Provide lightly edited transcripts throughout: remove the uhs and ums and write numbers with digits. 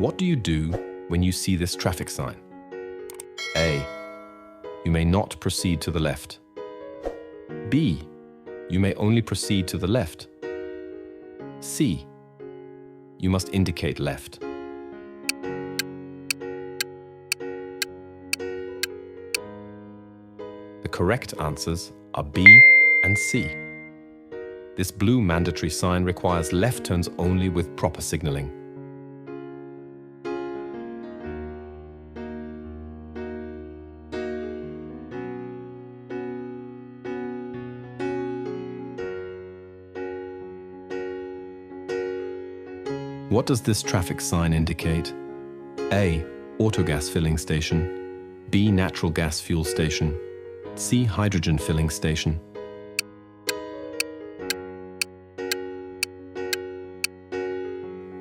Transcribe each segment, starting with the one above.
What do you do when you see this traffic sign? A. You may not proceed to the left. B. You may only proceed to the left. C. You must indicate left. The correct answers are B and C. This blue mandatory sign requires left turns only with proper signaling. What does this traffic sign indicate? A. Autogas filling station. B. Natural gas fuel station. C. Hydrogen filling station.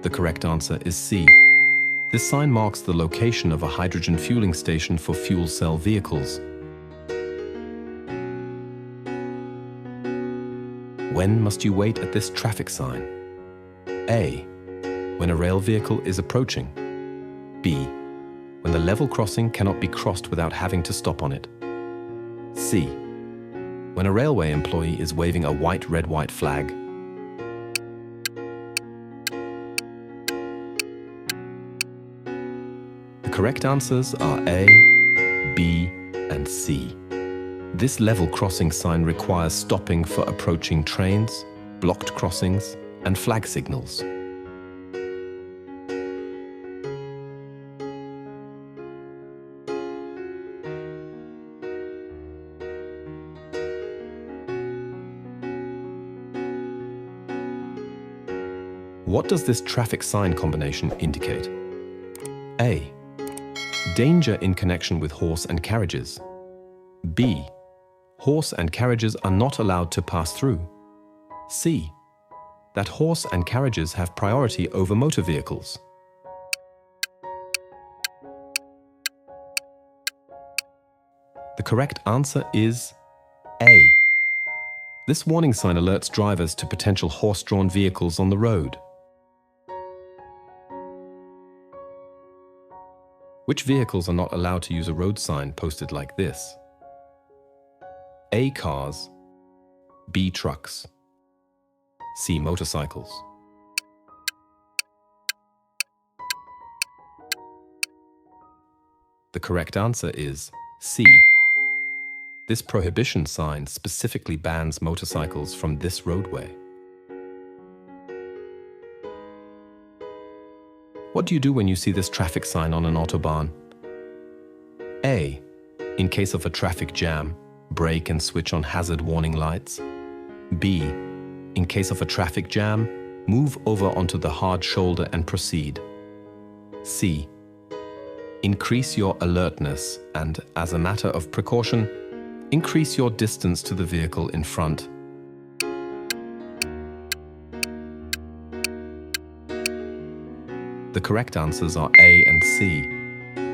The correct answer is C. This sign marks the location of a hydrogen fueling station for fuel cell vehicles. When must you wait at this traffic sign? A. When a rail vehicle is approaching. B. When the level crossing cannot be crossed without having to stop on it. C. When a railway employee is waving a white, red, white flag. The correct answers are A, B, and C. This level crossing sign requires stopping for approaching trains, blocked crossings, and flag signals. What does this traffic sign combination indicate? A. Danger in connection with horse and carriages. B. Horse and carriages are not allowed to pass through. C. That horse and carriages have priority over motor vehicles. The correct answer is A. This warning sign alerts drivers to potential horse-drawn vehicles on the road. Which vehicles are not allowed to use a road sign posted like this? A. Cars. B. Trucks. C. Motorcycles. The correct answer is C. This prohibition sign specifically bans motorcycles from this roadway. What do you do when you see this traffic sign on an autobahn? A. In case of a traffic jam, brake and switch on hazard warning lights. B. In case of a traffic jam, move over onto the hard shoulder and proceed. C. Increase your alertness and, as a matter of precaution, increase your distance to the vehicle in front. The correct answers are A and C.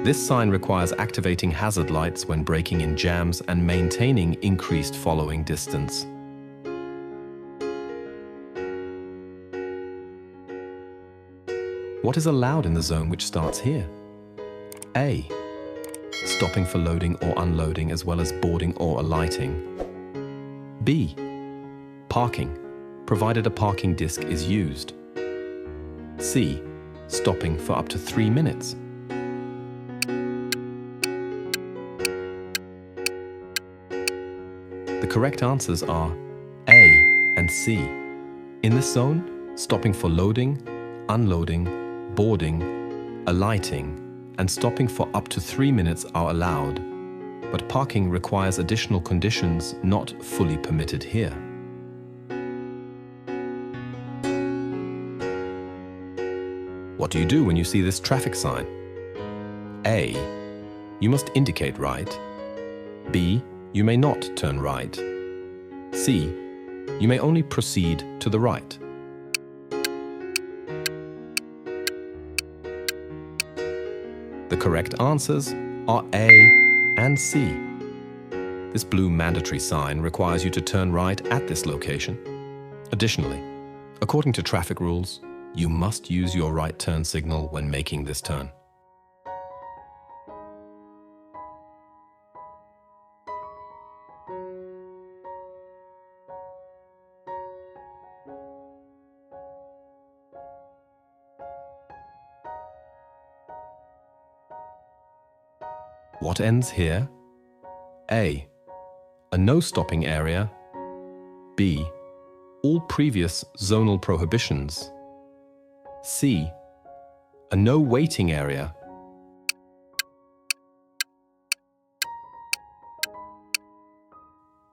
This sign requires activating hazard lights when braking in jams and maintaining increased following distance. What is allowed in the zone which starts here? A. Stopping for loading or unloading as well as boarding or alighting. B. Parking, provided a parking disc is used. C. Stopping for up to 3 minutes. The correct answers are A and C. In this zone, stopping for loading, unloading, boarding, alighting, and stopping for up to 3 minutes are allowed, but parking requires additional conditions not fully permitted here. What do you do when you see this traffic sign? A. You must indicate right. B. You may not turn right. C. You may only proceed to the right. The correct answers are A and C. This blue mandatory sign requires you to turn right at this location. Additionally, according to traffic rules, You must use your right turn signal when making this turn. What ends here? A. A no-stopping area. B. All previous zonal prohibitions. C. A no-waiting area.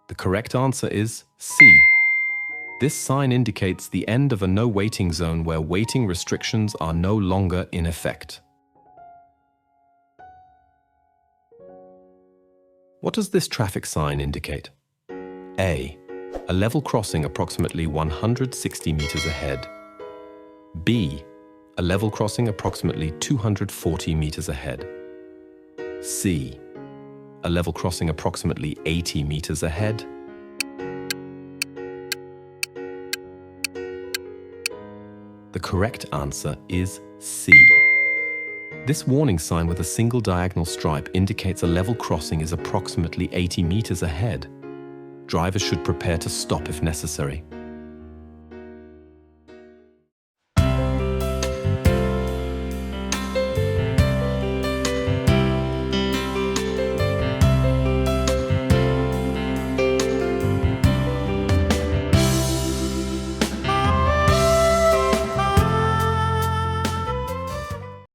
The correct answer is C. This sign indicates the end of a no-waiting zone where waiting restrictions are no longer in effect. What does this traffic sign indicate? A. A level crossing approximately 160 meters ahead. B. A level crossing approximately 240 meters ahead. C. A level crossing approximately 80 meters ahead. The correct answer is C. This warning sign with a single diagonal stripe indicates a level crossing is approximately 80 meters ahead. Drivers should prepare to stop if necessary.